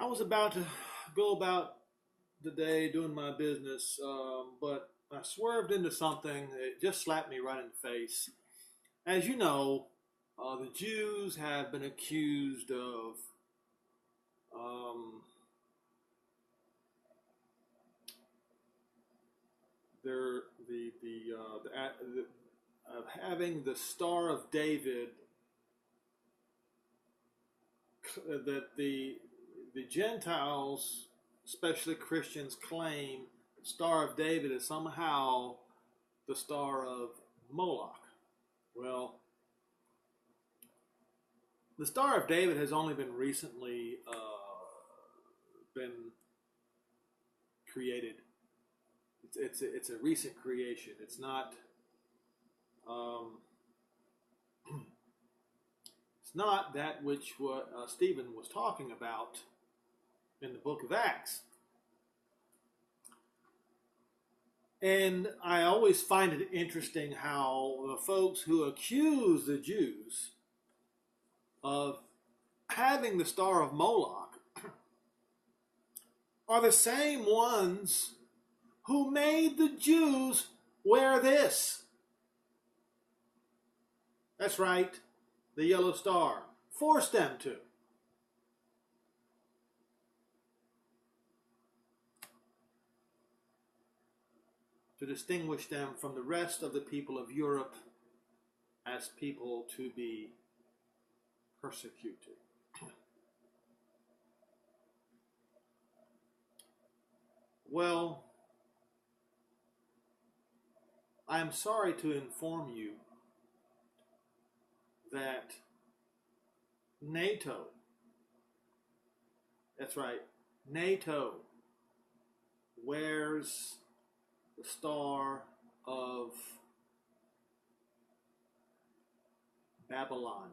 I was about to go about the day doing my business, but I swerved into something that just slapped me right in the face. As you know, the Jews have been accused of um, their of having the Star of David that the Gentiles, especially Christians, claim the Star of David is somehow the Star of Moloch. Well, the Star of David has only been recently been created. It's a recent creation. It's not um, it's not that which what Stephen was talking about in the book of Acts. And I always find it interesting how the folks who accuse the Jews of having the Star of Moloch are the same ones who made the Jews wear this. That's right, the yellow star. Forced them to distinguish them from the rest of the people of Europe as people to be persecuted. Well, I am sorry to inform you that NATO, that's right, NATO wears the Star of Babylon.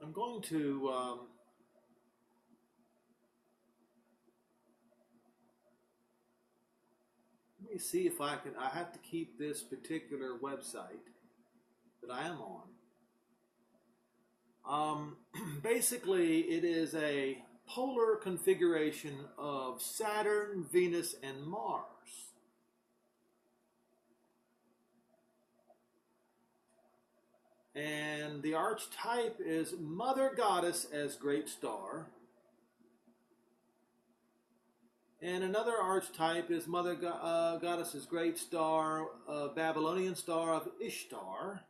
I'm going to let me see if I can. I have to keep this particular website that I am on. Basically, it is a polar configuration of Saturn, Venus, and Mars. And the archetype is Mother Goddess as Great Star. And another archetype is Mother Goddess as Great Star, Babylonian Star of Ishtar.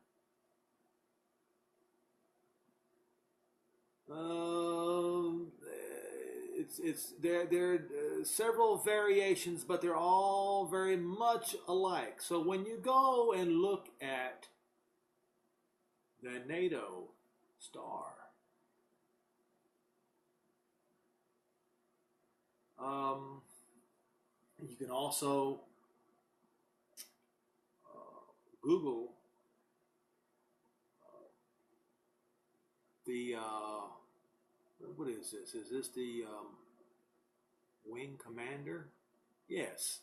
There are several variations, but they're all very much alike. So when you go and look at the NATO star, you can also Google the what is this? Is this the Wing Commander? Yes,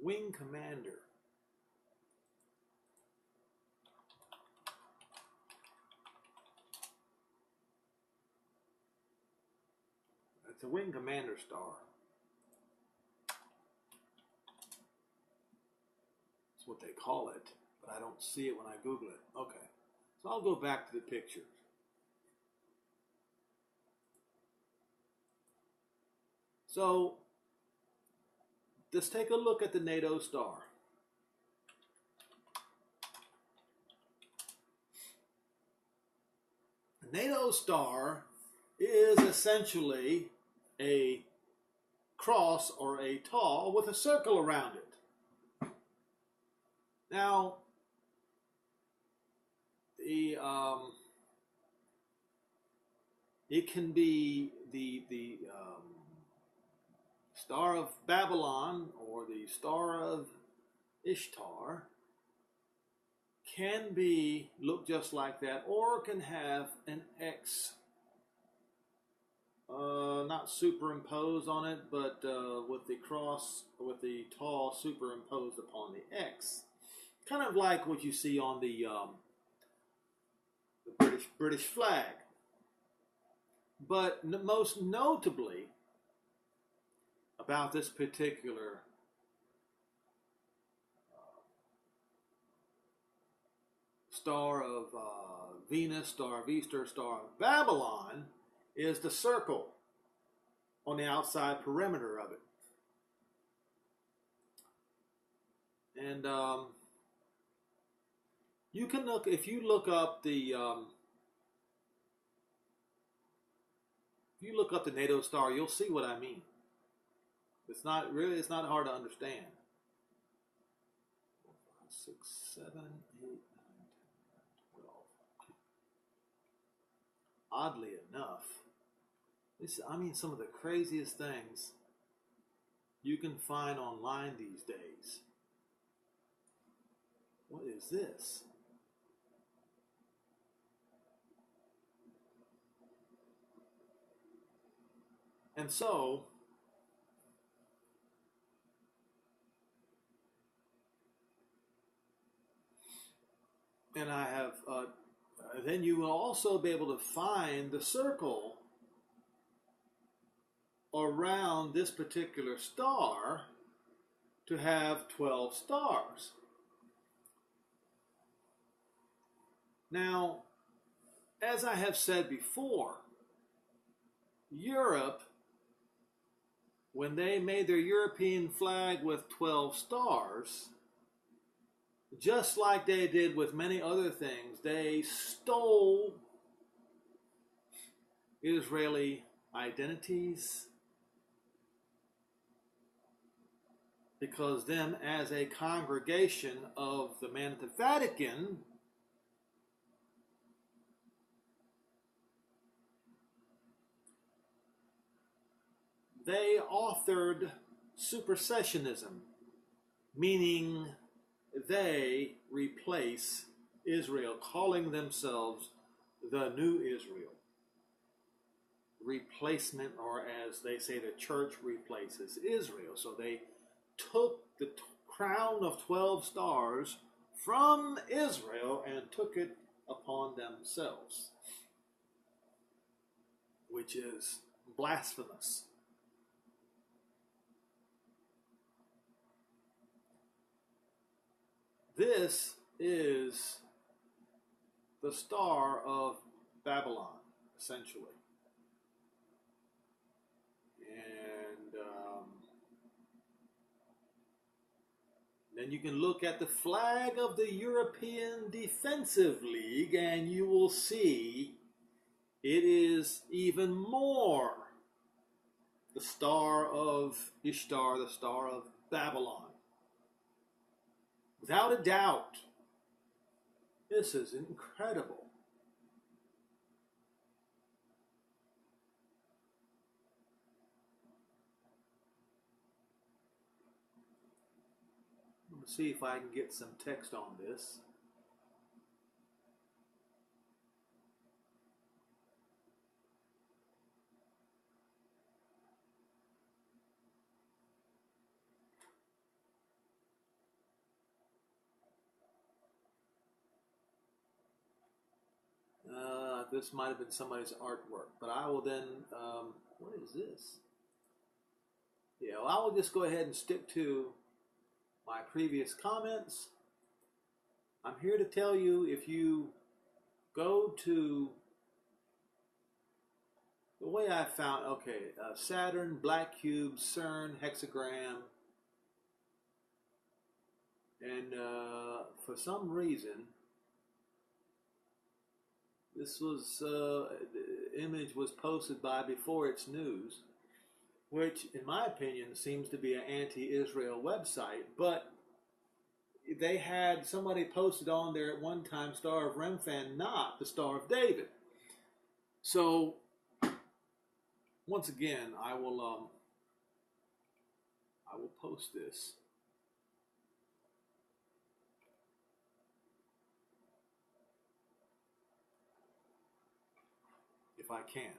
Wing Commander. It's a Wing Commander star. That's what they call it, but I don't see it when I Google it. Okay, so I'll go back to the picture. So let's take a look at the NATO star. The NATO star is essentially a cross or a taw with a circle around it. Now, it can be the Star of Babylon or the Star of Ishtar can be look just like that, or can have an X not superimposed on it, but with the cross, with the taw superimposed upon the X. Kind of like what you see on the British flag. But most notably about this particular Star of Venus, Star of Easter, Star of Babylon is the circle on the outside perimeter of it. And you can look, if you look up the NATO star, you'll see what I mean. It's not hard to understand. 4, 5, 6, 7, 8, 9, 10, 12. Oddly enough, some of the craziest things you can find online these days. What is this? And so, and I have, then you will also be able to find the circle around this particular star to have 12 stars. Now, as I have said before, Europe, when they made their European flag with 12 stars, just like they did with many other things, they stole Israeli identities, because them as a congregation of the men at the Vatican they authored supersessionism, meaning they replace Israel, calling themselves the new Israel. Replacement, or as they say, the church replaces Israel. So they took the crown of 12 stars from Israel and took it upon themselves, which is blasphemous. This is the Star of Babylon, essentially. And then you can look at the flag of the European Defensive League, and you will see it is even more the Star of Ishtar, the Star of Babylon. Without a doubt, this is incredible. Let's see if I can get some text on this. This might have been somebody's artwork, but I will then, what is this? Yeah, well, I will just go ahead and stick to my previous comments. I'm here to tell you, if you go to the way I found, Saturn, black cube, CERN, hexagram, and for some reason, this was, the image was posted by Before It's News, which, in my opinion, seems to be an anti-Israel website, but they had somebody posted on there at one time, Star of Remphan, not the Star of David. So, once again, I will post this. If I can.